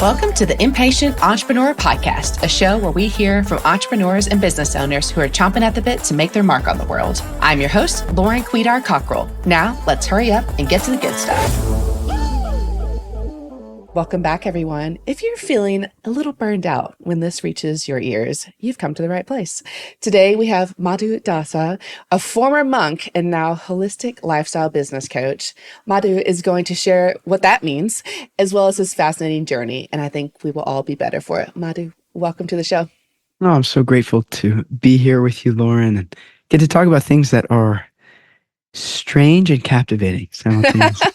Welcome to the Impatient Entrepreneur Podcast, a show where we hear from entrepreneurs and business owners who are chomping at the bit to make their mark on the world. I'm your host, Lauren Quidar Cockrell. Now, let's hurry up and get to the good stuff. Welcome back, everyone. If you're feeling a little burned out when this reaches your ears, you've come to the right place. Today, we have Madhu Dasa, a former monk and now holistic lifestyle business coach. Madhu is going to share what that means, as well as his fascinating journey, and I think we will all be better for it. Madhu, welcome to the show. Oh, I'm so grateful to be here with you, Lauren, and get to talk about things that are strange and captivating simultaneously.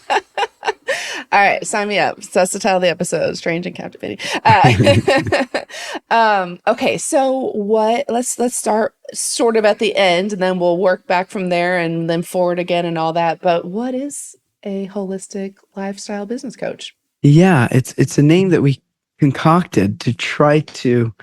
All right, sign me up. So that's the title of the episode, Strange and Captivating. Okay, so let's start sort of at the end, and then we'll work back from there and then forward again and all that. But what is a holistic lifestyle business coach? Yeah, it's a name that we concocted to try to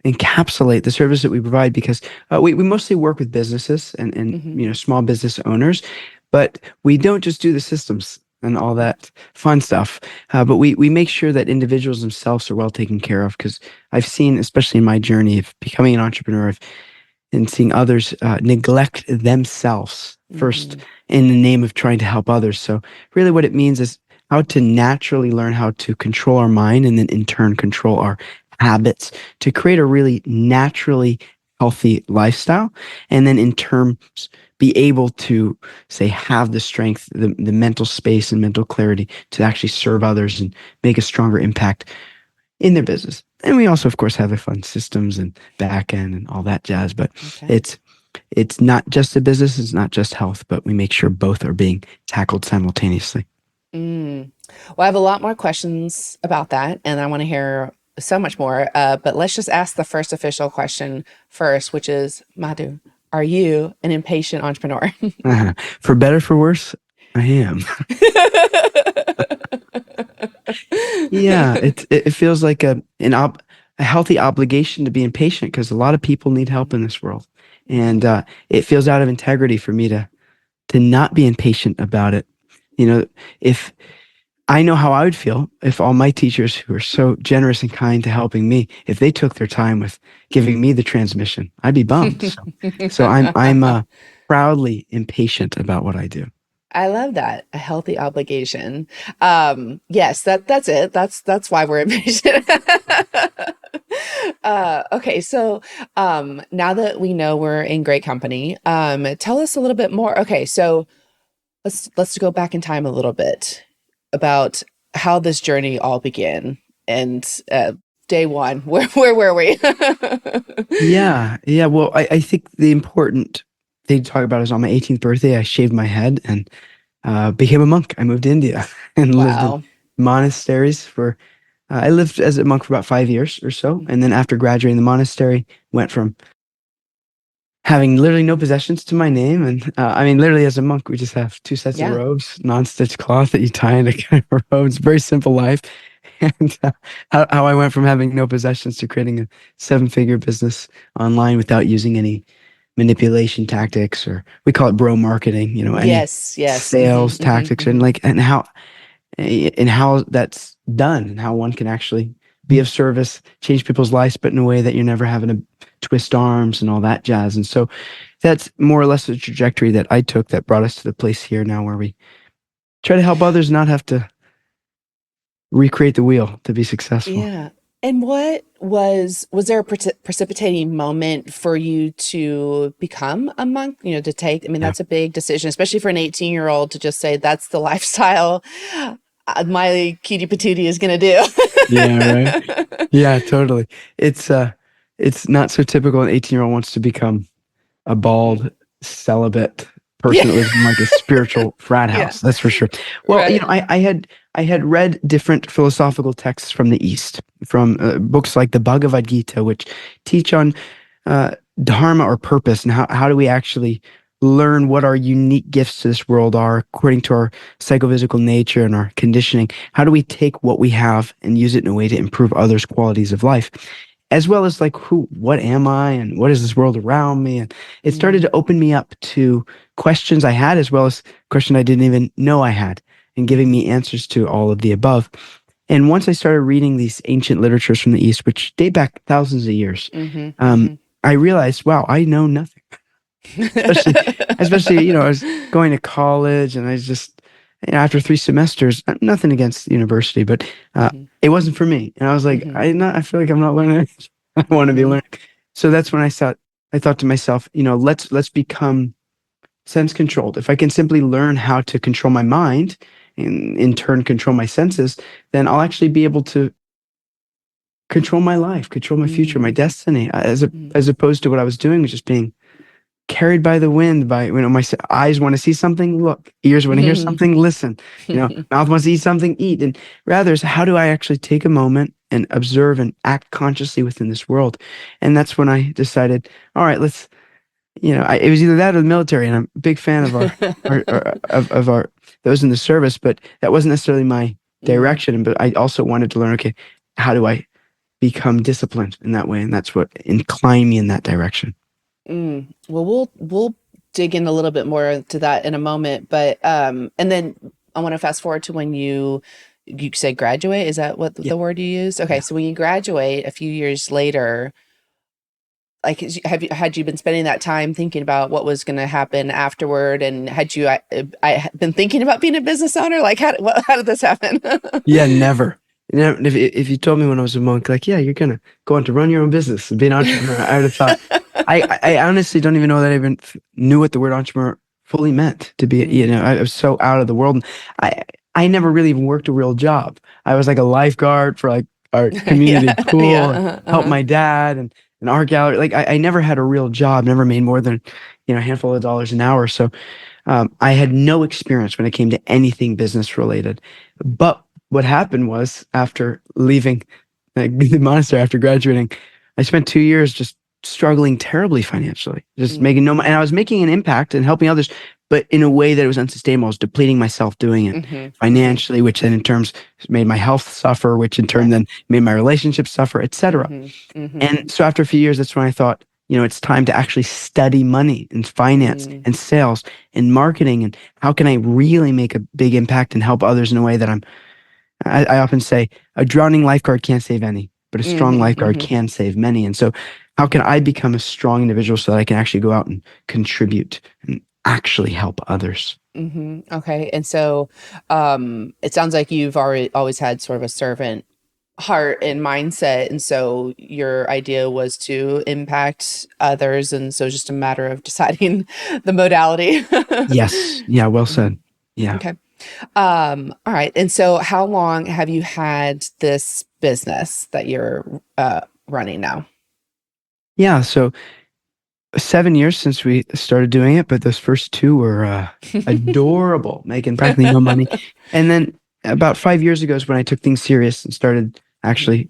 encapsulate the service that we provide, because we mostly work with businesses and small business owners, but we don't just do the systems and all that fun stuff. But we make sure that individuals themselves are well taken care of, because I've seen, especially in my journey of becoming an entrepreneur and seeing others neglect themselves first in the name of trying to help others. So really what it means is how to naturally learn how to control our mind, and then in turn control our habits to create a really naturally healthy lifestyle. And then in terms, be able to say, have the strength, the mental space and mental clarity to actually serve others and make a stronger impact in their business. And we also, of course, have the fun systems and back end and all that jazz, but it's not just a business, it's not just health, but we make sure both are being tackled simultaneously. Well, I have a lot more questions about that, and I want to hear so much more, but let's just ask the first official question first, which is, Madhu, are you an impatient entrepreneur? For better, for worse, I am. Yeah, it feels like a healthy obligation to be impatient, because a lot of people need help in this world, and it feels out of integrity for me to not be impatient about it. You know, if I know how I would feel if all my teachers who are so generous and kind to helping me, if they took their time with giving me the transmission, I'd be bummed. So I'm proudly impatient about what I do. I love that. A healthy obligation. Yes, that's it. That's why we're impatient. Okay. So, now that we know we're in great company, tell us a little bit more. Okay. So let's go back in time a little bit about how this journey all began, and day one, where were we? Yeah. Well, I think the important thing to talk about is on my 18th birthday, I shaved my head and became a monk. I moved to India and lived in monasteries for, I lived as a monk for about 5 years or so. And then after graduating the monastery, went from having literally no possessions to my name. And I mean, literally as a monk, we just have 2 sets of robes, non-stitched cloth that you tie into kind of robes, very simple life. And how I went from having no possessions to creating a 7-figure business online without using any manipulation tactics, or we call it bro marketing, any sales tactics, and how that's done, and how one can actually be of service, change people's lives, but in a way that you're never having to twist arms and all that jazz. And so that's more or less the trajectory that I took that brought us to the place here now, where we try to help others not have to recreate the wheel to be successful. Yeah. And what was there a precipitating moment for you to become a monk, to take, that's a big decision, especially for an 18-year-old to just say, that's the lifestyle my cutie patootie is going to do. Yeah, right. Yeah, totally. It's not so typical. An 18-year-old wants to become a bald, celibate person that lives in like a spiritual frat house. That's for sure. Well, I had read different philosophical texts from the East, from books like the Bhagavad Gita, which teach on dharma, or purpose, and how do we actually learn what our unique gifts to this world are according to our psychophysical nature and our conditioning. How do we take what we have and use it in a way to improve others' qualities of life, as well as what am I, and what is this world around me? And it started to open me up to questions I had, as well as questions I didn't even know I had, and giving me answers to all of the above. And once I started reading these ancient literatures from the East, which date back thousands of years, I realized, wow, I know nothing. especially, I was going to college, and I just, after 3 semesters, nothing against the university, but it wasn't for me. And I was like, I feel like I'm not learning. I want to be learning. So that's when I thought to myself, let's become sense controlled. If I can simply learn how to control my mind and in turn control my senses, then I'll actually be able to control my life, control my future, my destiny, as opposed to what I was doing, was just being carried by the wind. By my eyes want to see something, look; ears want to hear something, listen; mouth wants to eat something, eat. And rather, is how do I actually take a moment and observe and act consciously within this world? And that's when I decided, all right, let's. It was either that or the military, and I'm a big fan of our those in the service, but that wasn't necessarily my direction. But I also wanted to learn, okay, how do I become disciplined in that way? And that's what inclined me in that direction. Well, we'll dig in a little bit more to that in a moment, but and then I want to fast forward to when you say graduate. Is that what the word you used? Okay, so when you graduate a few years later, like, had you been spending that time thinking about what was going to happen afterward, and had you I been thinking about being a business owner? Like, how did this happen? Yeah, never. If you told me when I was a monk, like, yeah, you're gonna go on to run your own business and be an entrepreneur, I would have thought. I honestly don't even know that I even knew what the word entrepreneur fully meant. To be, I was so out of the world. I never really even worked a real job. I was like a lifeguard for like our community pool, helped my dad, and an art gallery. Like I never had a real job. Never made more than a handful of dollars an hour. So I had no experience when it came to anything business related. But what happened was, after leaving the monastery, after graduating, I spent 2 years just struggling terribly financially, just making no money. And I was making an impact and helping others, but in a way that it was unsustainable. I was depleting myself doing it financially, which then in terms made my health suffer, which in turn then made my relationships suffer, etc. And so after a few years, that's when I thought, it's time to actually study money and finance and sales and marketing, and how can I really make a big impact and help others in a way that I often say, a drowning lifeguard can't save any, but a strong lifeguard can save many. And so how can I become a strong individual so that I can actually go out and contribute and actually help others? Okay. And so it sounds like you've always had sort of a servant heart and mindset. And so your idea was to impact others. And so just a matter of deciding the modality. Yes. Yeah. Well said. Yeah. Okay. All right. And so how long have you had this business that you're running now? Yeah. So 7 years since we started doing it, but those first 2 were adorable, making practically no money. And then about 5 years ago is when I took things serious and started actually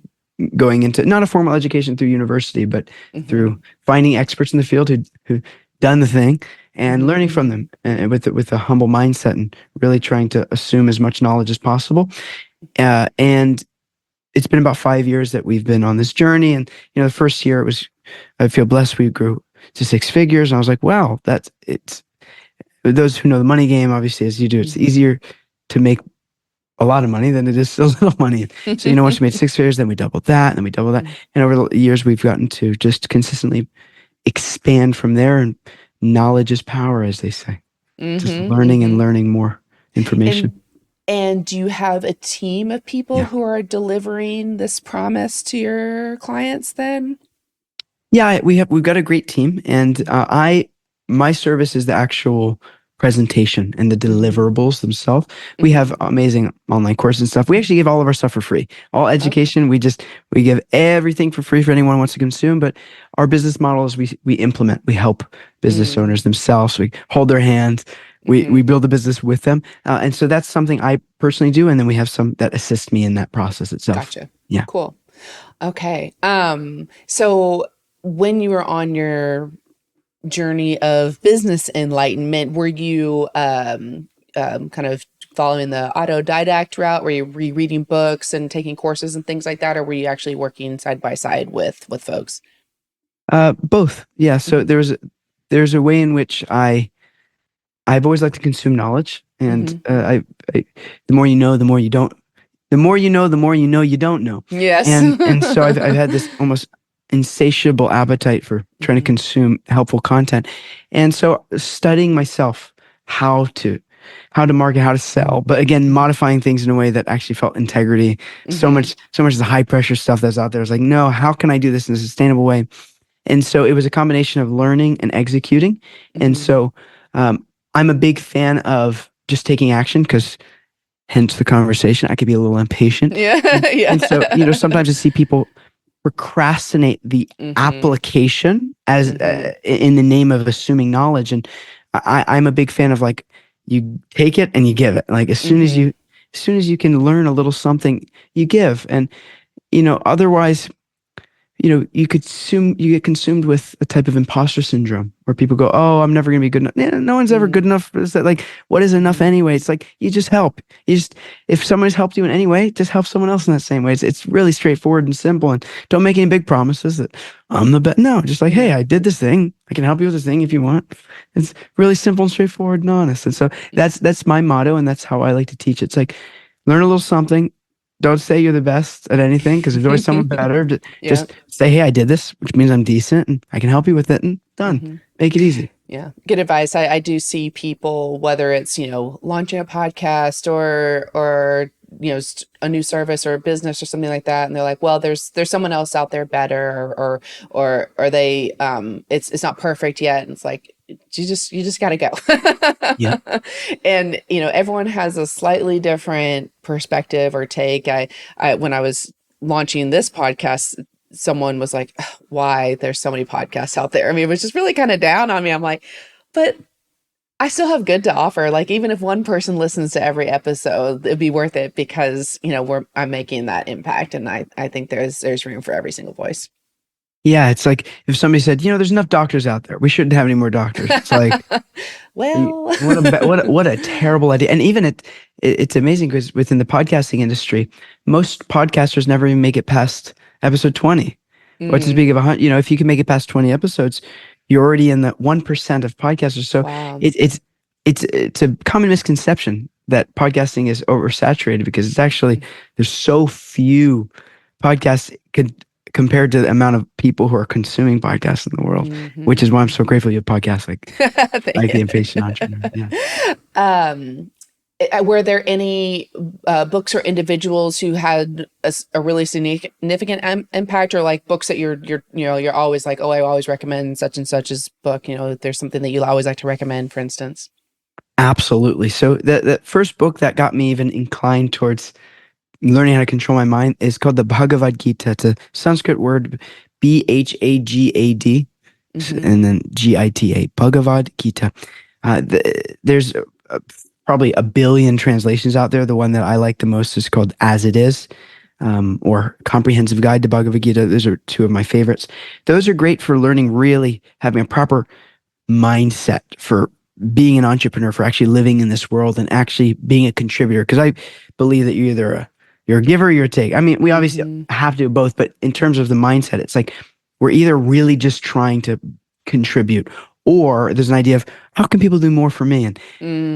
going into not a formal education through university, but through finding experts in the field who done the thing and learning from them, and with a humble mindset, and really trying to assume as much knowledge as possible. And it's been about 5 years that we've been on this journey. And the first year I feel blessed. We grew to 6 figures, and I was like, wow, it's those who know the money game, obviously, as you do, it's easier to make a lot of money than it is a little money. So, once we made 6 figures, then we doubled that, and then we doubled that. And over the years, we've gotten to just consistently expand from there. And knowledge is power, as they say. Just learning and learning more information. And do you have a team of people who are delivering this promise to your clients then? Yeah, we've got a great team, and my service is the actual presentation and the deliverables themselves. We have amazing online courses and stuff. We actually give all of our stuff for free. All education, we give everything for free for anyone who wants to consume. But our business model is we implement, we help business owners themselves. We hold their hand. We build a business with them. And so that's something I personally do. And then we have some that assist me in that process itself. Gotcha. Yeah. Cool. Okay. So when you were on your journey of business enlightenment, were you kind of following the autodidact route? Were you rereading books and taking courses and things like that? Or were you actually working side by side with folks? Both. Yeah. So there's a way in which I've always liked to consume knowledge, and the more you know, the more you don't the more you know you don't know. Yes. And so I've had this almost insatiable appetite for trying to consume helpful content. And so studying myself how to market, how to sell, but again, modifying things in a way that actually felt integrity. So much of the high pressure stuff that's out there is like, no, how can I do this in a sustainable way? And so it was a combination of learning and executing. And so I'm a big fan of just taking action, because hence the conversation, I could be a little impatient. Yeah. Yeah. And so, sometimes I see people procrastinate the application as in the name of assuming knowledge. And I'm a big fan of, like, you take it and you give it. Like, as soon as you can learn a little something, you give. And, otherwise, you get consumed with a type of imposter syndrome where people go, oh, I'm never going to be good enough. No one's ever good enough. Is that, like, what is enough anyway? It's like, you just help. If someone's helped you in any way, just help someone else in that same way. It's really straightforward and simple, and don't make any big promises that I'm the best. No, just like, hey, I did this thing. I can help you with this thing if you want. It's really simple and straightforward and honest. And so that's my motto, and that's how I like to teach. It's like, learn a little something. Don't say you're the best at anything, because there's always someone better. Just say, hey, I did this, which means I'm decent and I can help you with it, and done. Make it easy. Yeah. Good advice. I do see people, whether it's, launching a podcast or a new service or a business or something like that, and they're like, well, there's someone else out there better, or they it's not perfect yet, and it's like, you just got to go. Yeah. And everyone has a slightly different perspective or take. I when I was launching this podcast, someone was like, why there's so many podcasts out there. I mean, it was just really kind of down on me. I'm like, but I still have good to offer. Like, even if one person listens to every episode, it'd be worth it, because, I'm making that impact. And I think there's room for every single voice. Yeah. It's like, if somebody said, there's enough doctors out there, we shouldn't have any more doctors. It's like, well, what a terrible idea. And even it's amazing, because within the podcasting industry, most podcasters never even make it past episode 20, or to speak of 100. If you can make it past 20 episodes, you're already in the 1% of podcasters. So wow. It's a common misconception that podcasting is oversaturated, because it's actually, there's so few podcasts compared to the amount of people who are consuming podcasts in the world, which is why I'm so grateful you have podcasts like The Impatient Entrepreneur. Yeah. Were there any books or individuals who had a really significant impact, or like books that you're always like, oh, I always recommend such and such's book? There's something that you always like to recommend, for instance. Absolutely. So the first book that got me even inclined towards learning how to control my mind is called the Bhagavad Gita. It's a Sanskrit word, Bhagad, and then Gita, Bhagavad Gita. There's probably a billion translations out there. The one that I like the most is called As It Is, or Comprehensive Guide to Bhagavad Gita. Those are two of my favorites. Those are great for learning, really having a proper mindset for being an entrepreneur, for actually living in this world and actually being a contributor. Because I believe that you're a giver or you're a take. I mean, we obviously have to do both, but in terms of the mindset, it's like, we're either really just trying to contribute, or there's an idea of, how can people do more for me? And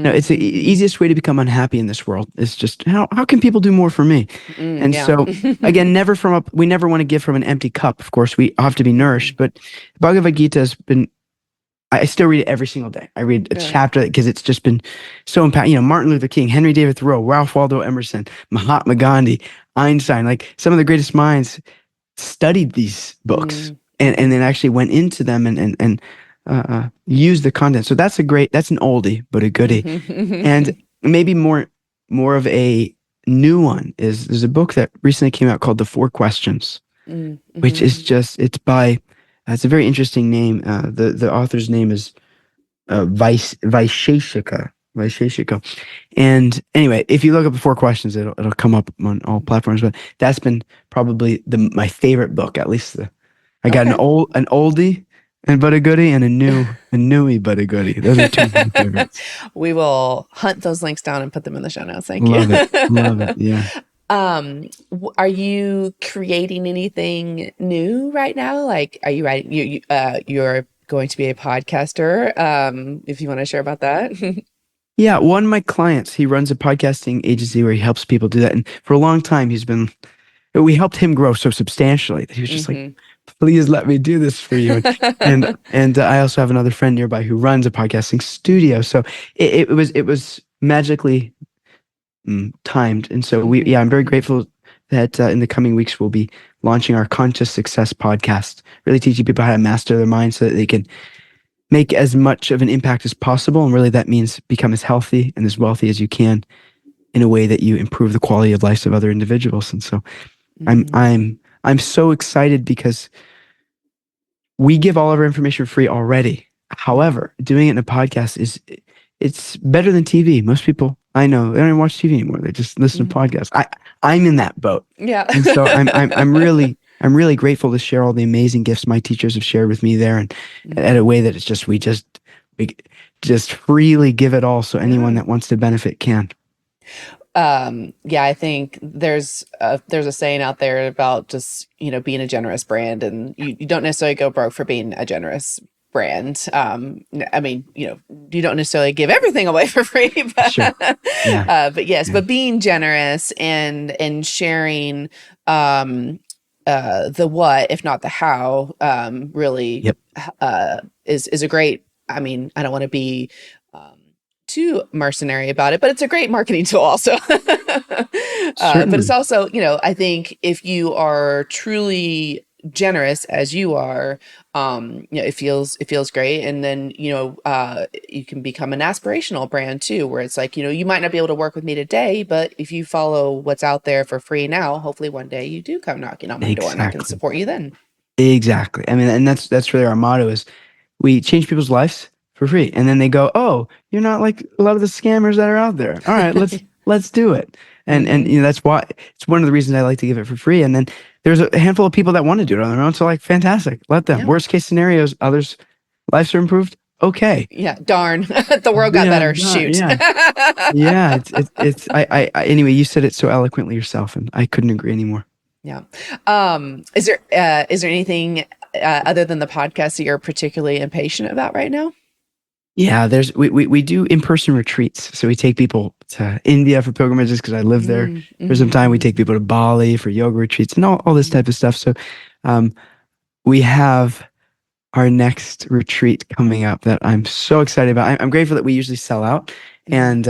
it's the easiest way to become unhappy in this world is just, how can people do more for me? So again, we never want to give from an empty cup. Of course, we have to be nourished, but Bhagavad Gita has been, I still read it every single day. I read a chapter, because it's just been so impactful. Martin Luther King, Henry David Thoreau, Ralph Waldo Emerson, Mahatma Gandhi, Einstein, like some of the greatest minds studied these books and then actually went into them and used the content. So that's an oldie, but a goodie. And maybe more of a new one is, there's a book that recently came out called The Four Questions, which is just, it's a very interesting name. The author's name is Vaisheshika. And anyway, if you look up The Four Questions, it'll come up on all platforms. But that's been probably my favorite book. At least I got an oldie but a goodie, and a newie but a goodie. Those are two of my favorites. We will hunt those links down and put them in the show notes. Thank you. Love it. Yeah. Are you creating anything new right now? Like, are you writing? You're going to be a podcaster. If you want to share about that. Yeah, one of my clients, he runs a podcasting agency where he helps people do that. And for a long time, we helped him grow so substantially that he was just like, Mm-hmm. please let me do this for you. And I also have another friend nearby who runs a podcasting studio. So it was magically timed. And so I'm very grateful that in the coming weeks, we'll be launching our Conscious Success podcast, really teaching people how to master their mind so that they can make as much of an impact as possible. And really that means become as healthy and as wealthy as you can in a way that you improve the quality of lives of other individuals. And so I'm so excited because we give all of our information free already. However, doing it in a podcast it's better than TV. Most people I know, they don't even watch TV anymore. They just listen to podcasts. I'm in that boat. Yeah. And so I'm really grateful to share all the amazing gifts my teachers have shared with me there, and at a way that we just freely give it all so anyone that wants to benefit can. I think there's a saying out there about just, being a generous brand, and you don't necessarily go broke for being a generous brand. I mean, you don't necessarily give everything away for free, but, Sure. Yeah. but yes, but being generous and sharing, the what, if not the how, really, is a great, I mean, I don't want to be, too mercenary about it, but it's a great marketing tool also. But it's also, I think if you are truly generous as you are, it feels great. And then, you can become an aspirational brand too, where it's like, you might not be able to work with me today, but if you follow what's out there for free now, hopefully one day you do come knocking on my door and I can support you then. Exactly. I mean, and that's really our motto is we change people's lives for free. And then they go, oh, you're not like a lot of the scammers that are out there. All right, let's do it. And that's why it's one of the reasons I like to give it for free. And then there's a handful of people that want to do it on their own. So like, fantastic. Let them. Yeah. Worst case scenarios, others' lives are improved. Okay. Yeah. Darn. The world got better. Shoot. Yeah. Anyway, you said it so eloquently yourself, and I couldn't agree anymore. Yeah. Is there anything other than the podcast that you're particularly impatient about right now? Yeah, we do in-person retreats. So we take people to India for pilgrimages because I live there for some time. We take people to Bali for yoga retreats and all this type of stuff. So we have our next retreat coming up that I'm so excited about. I'm grateful that we usually sell out, and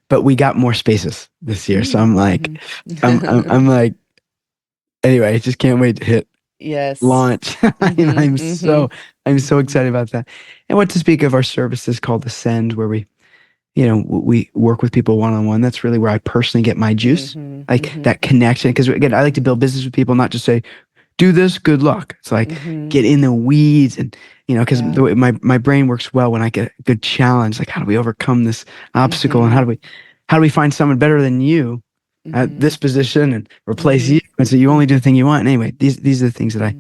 but we got more spaces this year. So I'm like, I'm like, anyway, I just can't wait to hit launch. I'm so excited about that. And what to speak of our services called Ascend, where we work with people one-on-one. That's really where I personally get my juice, that connection. Because again, I like to build business with people, not just say, do this, good luck. It's like, get in the weeds, and because the way my brain works well when I get a good challenge, like how do we overcome this obstacle, and how do we find someone better than you at this position and replace you, and so you only do the thing you want. And anyway, these are the things that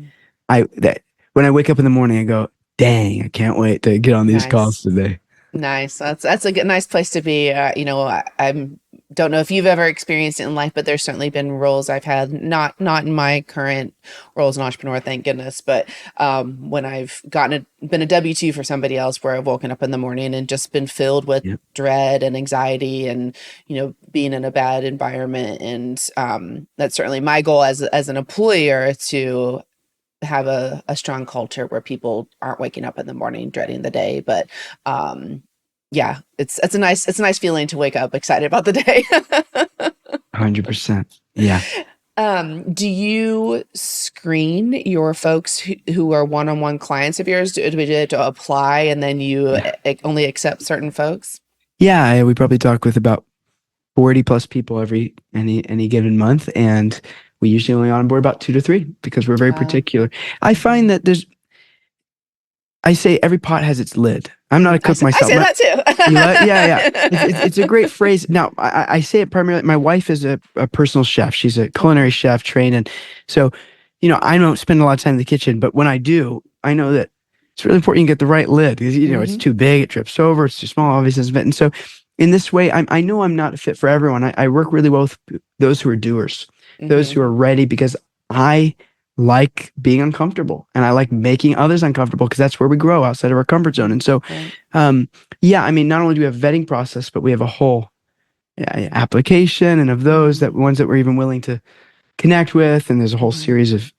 that when I wake up in the morning, I go, dang, I can't wait to get on these calls today. Nice. That's a good, nice place to be. I don't know if you've ever experienced it in life, but there's certainly been roles I've had, not in my current role as an entrepreneur, thank goodness, but when I've been a W-2 for somebody else, where I've woken up in the morning and just been filled with dread and anxiety and, being in a bad environment. And that's certainly my goal as an employer, to have a strong culture where people aren't waking up in the morning dreading the day. But it's a nice feeling to wake up excited about the day. 100%. Yeah. Do you screen your folks who are one-on-one clients of yours to apply, and then you only accept certain folks? Yeah, we probably talk with about 40 plus people any given month, and we usually only onboard about 2 to 3 because we're very particular. I find that I say every pot has its lid. I'm not a cook myself. I say that too. Yeah. It's a great phrase. Now, I say it primarily. My wife is a personal chef. She's a culinary chef trained. And so, I don't spend a lot of time in the kitchen, but when I do, I know that it's really important you get the right lid because, it's too big, it trips over, it's too small, obviously. And so in this way, I know I'm not a fit for everyone. I work really well with those who are doers, those who are ready, because I like being uncomfortable, and I like making others uncomfortable because that's where we grow outside of our comfort zone. And so, yeah, I mean, not only do we have a vetting process, but we have a whole application, and of those, that ones that we're even willing to connect with, and there's a whole series of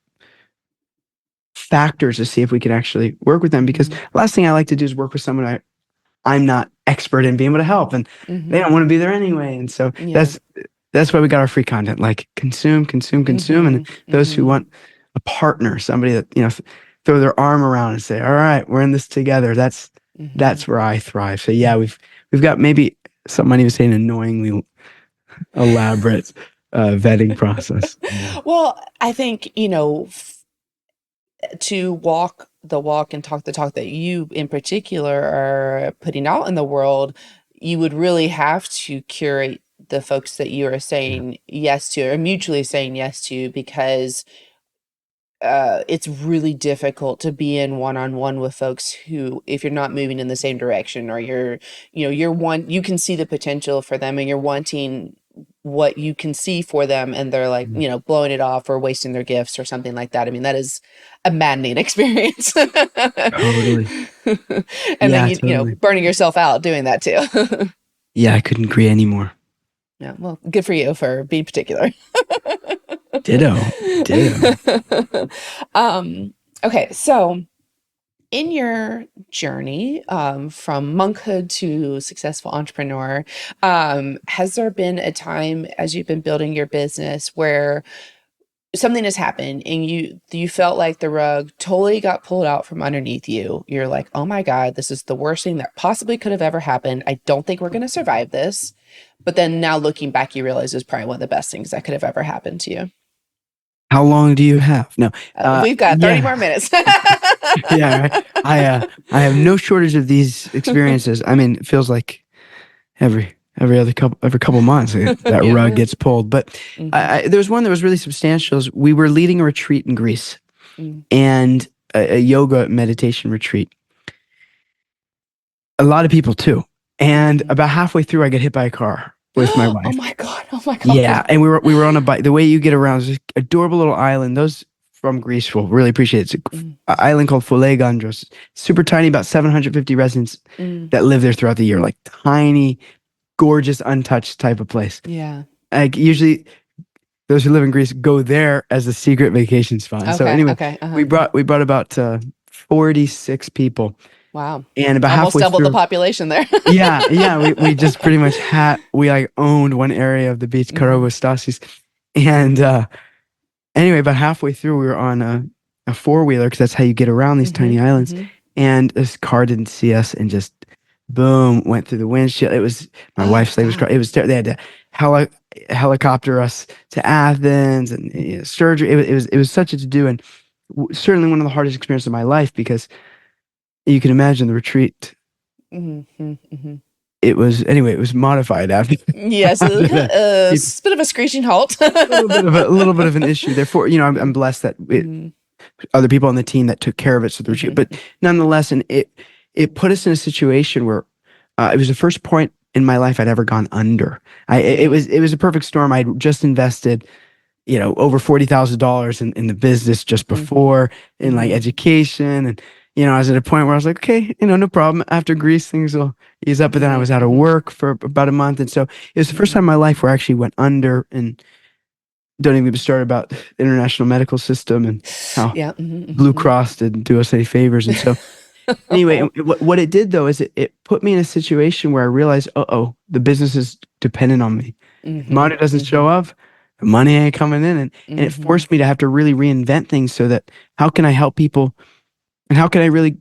factors to see if we can actually work with them. Because the last thing I like to do is work with someone I'm not expert in being able to help, and they don't want to be there anyway. And so that's why we got our free content, like consume, and those who want a partner, somebody that, throw their arm around and say, all right, we're in this together. That's where I thrive. So yeah, we've got maybe something might even say an annoyingly elaborate vetting process. Well, I think, to walk the walk and talk the talk that you in particular are putting out in the world, you would really have to curate the folks that you are saying yes to, or mutually saying yes to, because it's really difficult to be in one-on-one with folks who, if you're not moving in the same direction, or you can see the potential for them and you're wanting what you can see for them, and they're like, blowing it off or wasting their gifts or something like that. I mean, that is a maddening experience. Totally. And then totally. Burning yourself out doing that too. Yeah, I couldn't agree anymore. Yeah, well, good for you for being particular. Ditto. Okay, so in your journey from monkhood to successful entrepreneur, has there been a time as you've been building your business where something has happened and you felt like the rug totally got pulled out from underneath you? You're like, oh my God, this is the worst thing that possibly could have ever happened. I don't think we're going to survive this. But then now looking back, you realize it was probably one of the best things that could have ever happened to you. How long do you have? No, we've got 30 more minutes. Yeah, right. I have no shortage of these experiences. I mean, it feels like every couple months that rug gets pulled. But there was one that was really substantial. We were leading a retreat in Greece, and a yoga meditation retreat. A lot of people too. And about halfway through, I get hit by a car with my wife. Oh my God. Yeah, and we were on a bike. The way you get around is this adorable little island. Those from Greece will really appreciate it. It's an island called Folegandros. Super tiny, about 750 residents that live there throughout the year. Like tiny, gorgeous, untouched type of place. Yeah. Like usually those who live in Greece go there as a secret vacation spot. Okay, so anyway, we brought about 46 people. Wow. And about almost halfway doubled through, the population there. yeah. We just pretty much owned one area of the beach, Karagostasis. And anyway, about halfway through, we were on a four-wheeler, because that's how you get around these tiny islands. And this car didn't see us and just boom, went through the windshield. It was my wife's leg was crying. It was they had to helicopter us to Athens, and surgery. It was such a to-do, and certainly one of the hardest experiences of my life, because you can imagine the retreat. It was modified after. Yes, a bit of a screeching halt. a little bit of an issue. Therefore, I'm blessed that other people on the team that took care of it. So the retreat, but nonetheless, and it put us in a situation where it was the first point in my life I'd ever gone under. It was a perfect storm. I'd just invested, over $40,000 in the business just before, in like education, and I was at a point where I was like, okay, no problem. After Greece, things will ease up. But then I was out of work for about a month. And so it was the first time in my life where I actually went under, and don't even get me started about the international medical system and how Blue Cross didn't do us any favors. And so anyway, what it did though, is it put me in a situation where I realized, the business is dependent on me. Money doesn't show up, the money ain't coming in. And it forced me to have to really reinvent things, so that how can I help people? And how can I really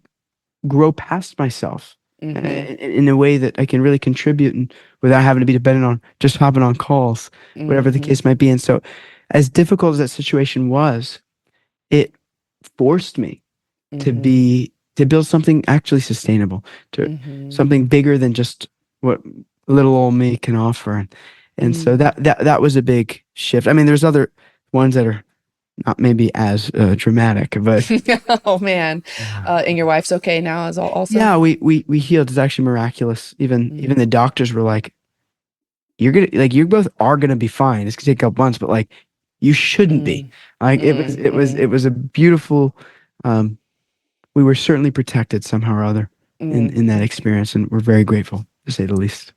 grow past myself in a way that I can really contribute, and without having to be dependent on just hopping on calls, whatever the case might be. And so, as difficult as that situation was, it forced me to build something actually sustainable, to something bigger than just what little old me can offer. And so that was a big shift. I mean, there's other ones that are not maybe as dramatic, but oh man, and your wife's okay now as also? Yeah, we healed. It's actually miraculous. Even the doctors were like, you both are gonna be fine. It's gonna take a couple months, but like You shouldn't be. Like it was a beautiful. We were certainly protected somehow or other in that experience, and we're very grateful, to say the least.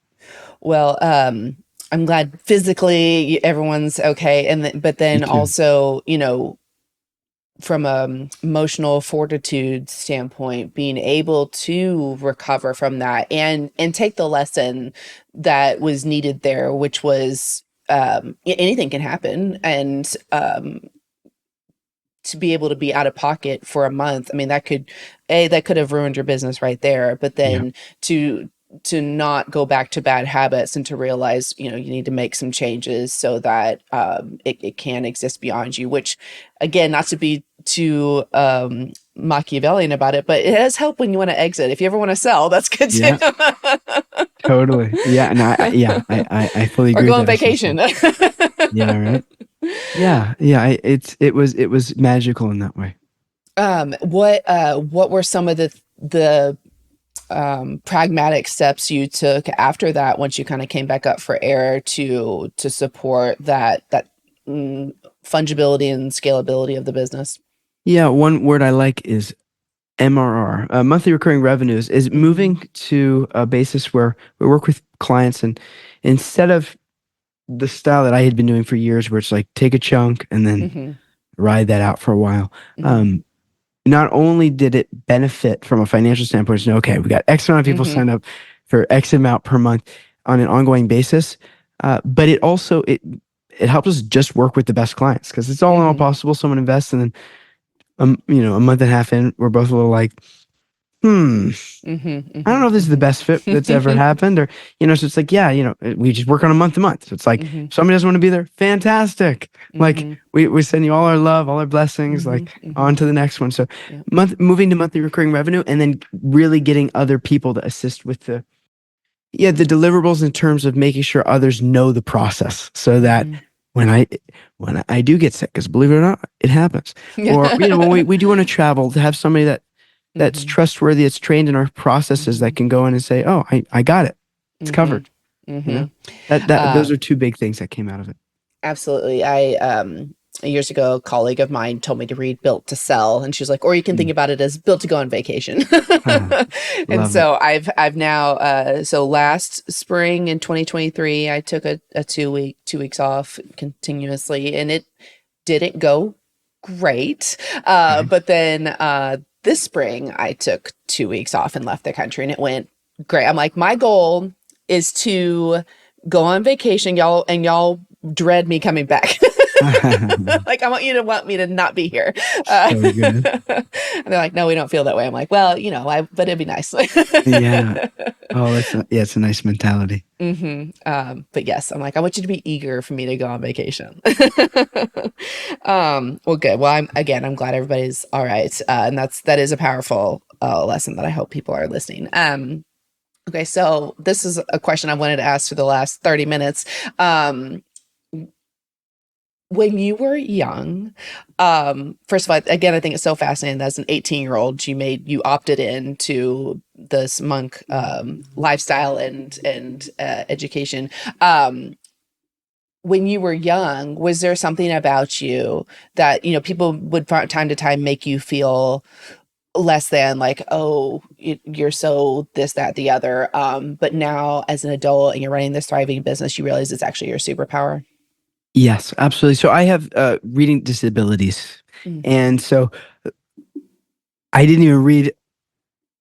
Well, I'm glad physically everyone's okay, and but Me then too. also, from a emotional fortitude standpoint, being able to recover from that and take the lesson that was needed there, which was anything can happen, and to be able to be out of pocket for a month. I mean, that could have ruined your business right there. But Yeah. then to not go back to bad habits and to realize, you need to make some changes so that it can exist beyond you, which again, not to be too Machiavellian about it, but it has helped when you want to exit. If you ever want to sell, that's good too. Yeah. Totally. Yeah. And I fully Or agree go with on that vacation. assessment. Yeah. Right. Yeah. Yeah. It was magical in that way. What were some of the pragmatic steps you took after that, once you kind of came back up for air to support that fungibility and scalability of the business? Yeah. One word I like is MRR, monthly recurring revenues, is moving to a basis where we work with clients, and instead of the style that I had been doing for years, where it's like take a chunk and then Mm-hmm. ride that out for a while. Mm-hmm. Not only did it benefit from a financial standpoint, it's okay, we got X amount of people Mm-hmm. signed up for X amount per month on an ongoing basis, but it helps us just work with the best clients, because it's all in all Mm-hmm. possible. Someone invests, and then a month and a half in, we're both a little like, Mm-hmm. I don't know if this is the best fit that's ever Mm-hmm. happened, or so it's like, yeah, we just work on a month to month. So it's like, Mm-hmm. if somebody doesn't want to be there, fantastic. Like Mm-hmm. we send you all our love, all our blessings, Mm-hmm. like Mm-hmm. on to the next one. So Yeah. moving to monthly recurring revenue, and then really getting other people to assist with the deliverables, in terms of making sure others know the process, so that Mm-hmm. when I do get sick, because believe it or not, it happens. Or when we do want to travel, to have somebody that's Mm-hmm. trustworthy, it's trained in our processes, Mm-hmm. that can go in and say, "Oh, I got it. It's Mm-hmm. covered." You Mm-hmm. know, that those are two big things that came out of it. Absolutely. I years ago, a colleague of mine told me to read Built to Sell, and she was like, or you can think Mm. about it as Built to Go on Vacation. And Love it. so I've now so last spring in 2023, I took a 2 weeks off continuously, and it didn't go great. Okay. But then this spring, I took 2 weeks off and left the country, and it went great. I'm like, my goal is to go on vacation, y'all, and y'all dread me coming back. Like, I want me to not be here. So good. And they're like, no, we don't feel that way. I'm like, well, but it'd be nice. Yeah. Oh, it's a nice mentality. But yes, I'm like, I want you to be eager for me to go on vacation. Well, good. Well, I'm glad everybody's all right. And that is a powerful lesson that I hope people are listening. Okay, so this is a question I wanted to ask for the last 30 minutes. When you were young, first of all, again, I think it's so fascinating that as an 18-year-old, you opted into this monk lifestyle and education. When you were young, was there something about you that, people would from time to time make you feel less than, like, oh, you're so this, that, the other. But now as an adult and you're running this thriving business, you realize it's actually your superpower. Yes, absolutely. So I have reading disabilities, Mm. and so I didn't even read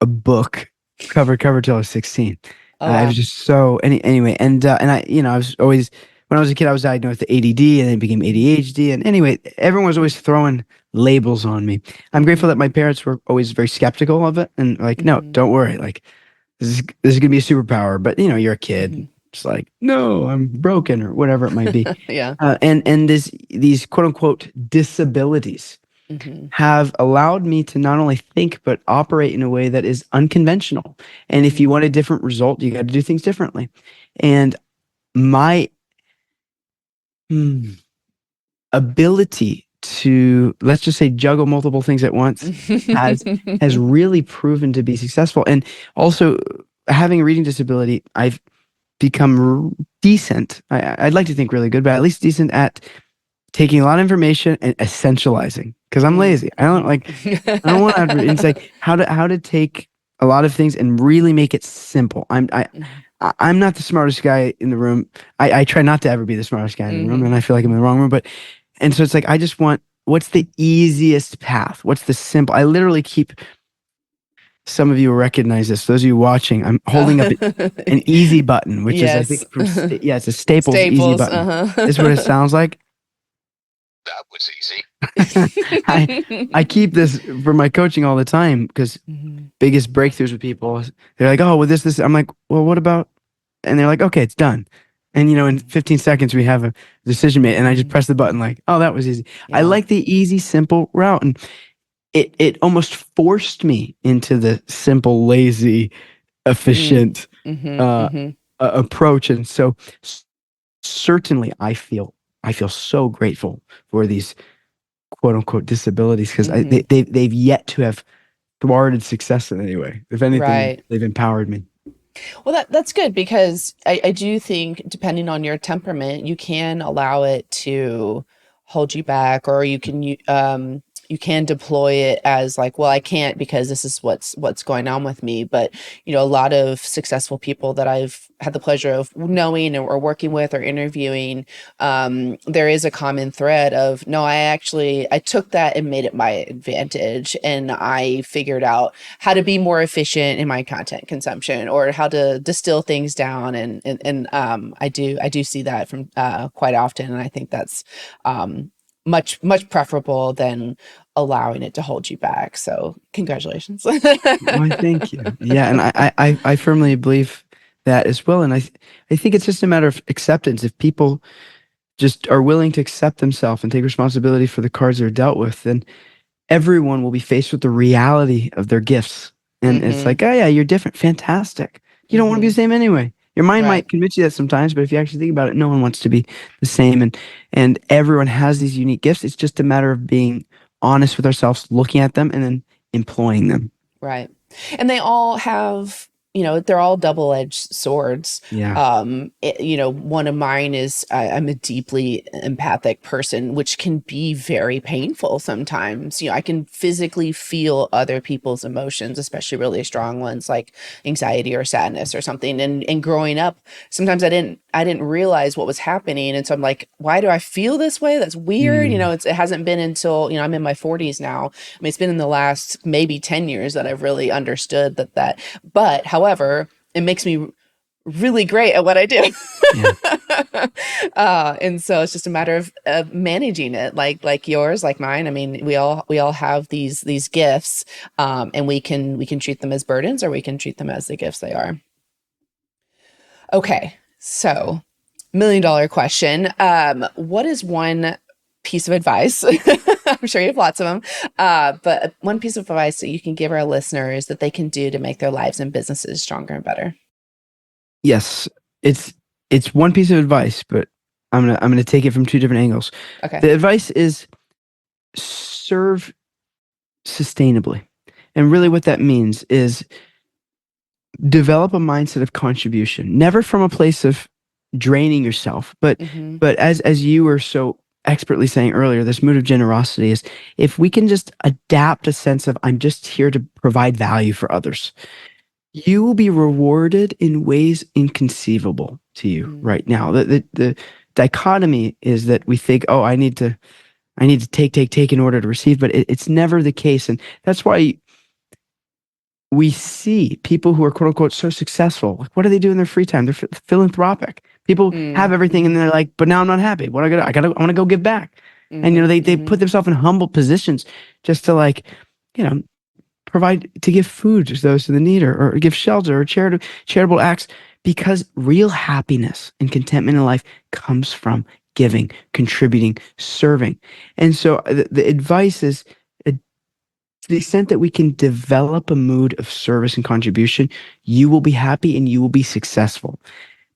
a book cover to cover till I was 16. Oh, I wow. was just so anyway, and I I was always, when I was a kid, I was diagnosed with ADD, and then it became ADHD, and anyway, everyone was always throwing labels on me. I'm grateful that my parents were always very skeptical of it, and like, no, Mm-hmm. don't worry, like this is gonna be a superpower. But you're a kid, Mm-hmm. it's like, no, I'm broken, or whatever it might be. Yeah. And these quote unquote disabilities Mm-hmm. have allowed me to not only think, but operate in a way that is unconventional. And if you Mm-hmm. want a different result, you got to do things differently. And my ability to, let's just say, juggle multiple things at once has really proven to be successful. And also, having a reading disability, I've become decent. I'd like to think really good, but at least decent at taking a lot of information and essentializing, because I'm lazy. I don't want to have to, it's like how to take a lot of things and really make it simple. I'm not the smartest guy in the room. I try not to ever be the smartest guy in the room, and I feel like I'm in the wrong room. And so it's like, I just want, what's the easiest path? What's the simple? I literally keep, some of you will recognize this. Those of you watching, I'm holding up an easy button, which is, I Yes. think, it's a Staples easy button. This is what it sounds like. That was easy. I keep this for my coaching all the time, because biggest breakthroughs with people, they're like, oh, well, this. I'm like, well, what about? And they're like, okay, it's done. And, in 15 seconds, we have a decision made. And I just press the button like, oh, that was easy. Yeah. I like the easy, simple route. And it almost forced me into the simple, lazy, efficient approach. And so certainly I feel so grateful for these quote unquote disabilities, because they've yet to have thwarted success in any way. If anything, they've empowered me. Well, that's good, because I do think, depending on your temperament, you can allow it to hold you back, or you can deploy it as like, well, I can't because this is what's going on with me. But, a lot of successful people that I've had the pleasure of knowing or working with or interviewing, there is a common thread of, no, I took that and made it my advantage. And I figured out how to be more efficient in my content consumption, or how to distill things down. And I do see that from quite often. And I think that's much preferable than allowing it to hold you back. So congratulations. Well, thank you. Yeah. And I firmly believe that as well. And I think it's just a matter of acceptance. If people just are willing to accept themselves and take responsibility for the cards they're dealt with, then everyone will be faced with the reality of their gifts. And it's like, oh yeah, you're different. Fantastic. You don't want to be the same anyway. Your mind might convince you that sometimes, but if you actually think about it, no one wants to be the same. And everyone has these unique gifts. It's just a matter of being honest with ourselves, looking at them, and then employing them. Right. And they all have, they're all double-edged swords. Yeah. One of mine is I'm a deeply empathic person, which can be very painful sometimes. I can physically feel other people's emotions, especially really strong ones like anxiety or sadness or something. And growing up, sometimes I didn't realize what was happening. And so I'm like, why do I feel this way? That's weird. It hasn't been until, I'm in my 40s now. I mean, it's been in the last maybe 10 years that I've really understood that. But however, it makes me really great at what I do. And so it's just a matter of managing it, like yours, like mine. I mean, we all have these gifts, and we can treat them as burdens, or we can treat them as the gifts they are. Okay. So, $1 million question. What is one piece of advice? I'm sure you have lots of them, but one piece of advice that you can give our listeners that they can do to make their lives and businesses stronger and better? Yes, it's one piece of advice, but I'm gonna take it from two different angles. Okay. The advice is serve sustainably, and really what that means is develop a mindset of contribution, never from a place of draining yourself, but as you were so expertly saying earlier, this mood of generosity is, if we can just adapt a sense of, I'm just here to provide value for others, you will be rewarded in ways inconceivable to you right now. The dichotomy is that we think, oh, I need to take in order to receive, but it's never the case. And that's why we see people who are quote unquote so successful. Like, what do they do in their free time? They're philanthropic. People have everything, and they're like, but now I'm not happy. What I want to go give back. And they put themselves in humble positions just to provide, to give food to those in the need, or give shelter, or charitable acts, because real happiness and contentment in life comes from giving, contributing, serving. And so the advice is, to the extent that we can develop a mood of service and contribution, you will be happy and you will be successful.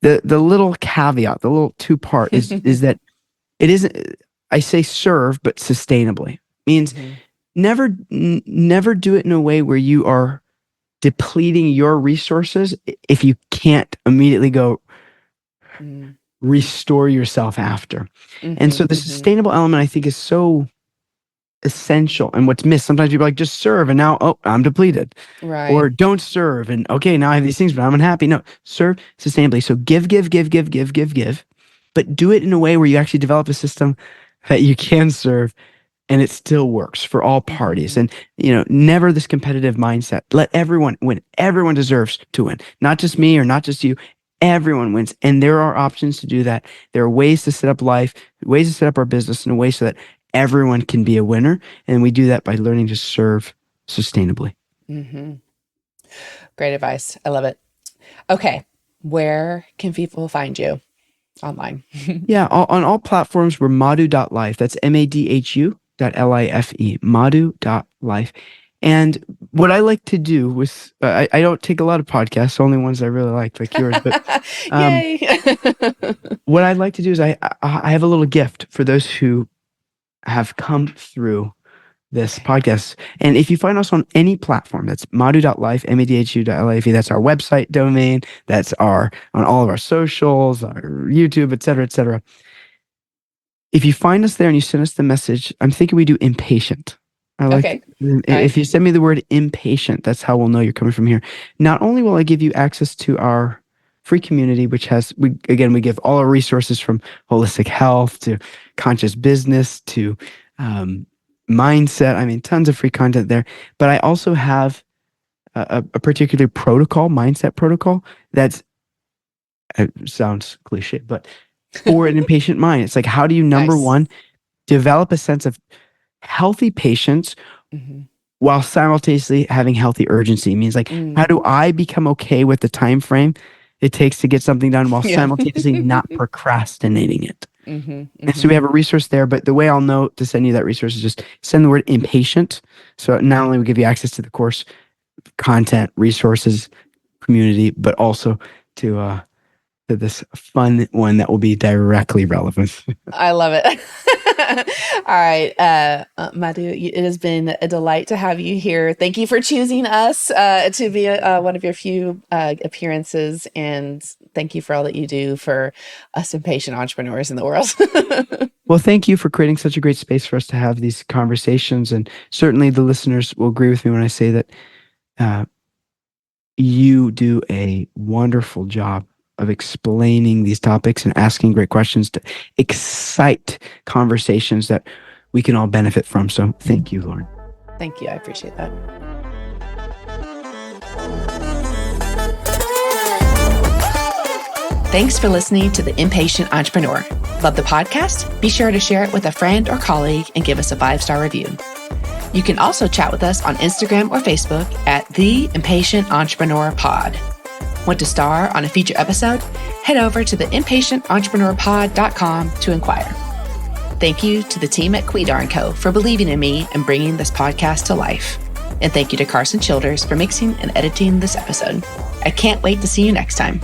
The little caveat, the little two-part is that it isn't, I say serve, but sustainably. Means never do it in a way where you are depleting your resources if you can't immediately go restore yourself after. And so the sustainable element, I think, is so essential. And what's missed, sometimes people are like, just serve, and now, oh, I'm depleted. Right. Or don't serve, and okay, now I have these things, but I'm unhappy. No, serve sustainably. So give, but do it in a way where you actually develop a system that you can serve and it still works for all parties. And, never this competitive mindset. Let everyone win. Everyone deserves to win, not just me or not just you. Everyone wins. And there are options to do that. There are ways to set up life, ways to set up our business in a way so that everyone can be a winner. And we do that by learning to serve sustainably. Great advice. I love it. Okay. Where can people find you online? Yeah. On all platforms, we're madhu.life. That's madhu.life, madhu.life. And what I like to do with, I don't take a lot of podcasts, only ones I really like yours. But Yay! what I'd like to do is I have a little gift for those who have come through this podcast. And if you find us on any platform, that's madhu.life, madhu.life, that's our website domain, that's on all of our socials, our YouTube, et cetera, et cetera. If you find us there and you send us the message, I'm thinking we do impatient. If you send me the word impatient, that's how we'll know you're coming from here. Not only will I give you access to our free community, which we give all our resources from holistic health to conscious business to mindset. I mean, tons of free content there. But I also have a particular protocol, mindset protocol, it sounds cliche, but for an impatient mind. It's like, how do you, number one, develop a sense of healthy patience while simultaneously having healthy urgency? It means like, how do I become okay with the time frame it takes to get something done while simultaneously not procrastinating it? And so we have a resource there, but the way I'll know to send you that resource is just send the word impatient. So not only will we give you access to the course content, resources, community, but also to this fun one that will be directly relevant. I love it. All right. Madhu, it has been a delight to have you here. Thank you for choosing us to be one of your few appearances. And thank you for all that you do for us impatient entrepreneurs in the world. Well, thank you for creating such a great space for us to have these conversations. And certainly the listeners will agree with me when I say that you do a wonderful job of explaining these topics and asking great questions to excite conversations that we can all benefit from. So thank you, Lauren. Thank you. I appreciate that. Thanks for listening to The Impatient Entrepreneur. Love the podcast? Be sure to share it with a friend or colleague and give us a 5-star review. You can also chat with us on Instagram or Facebook at The Impatient Entrepreneur Pod. Want to star on a feature episode? Head over to theimpatiententrepreneur.com to inquire. Thank you to the team at Quidar & Co. for believing in me and bringing this podcast to life. And thank you to Carson Childers for mixing and editing this episode. I can't wait to see you next time.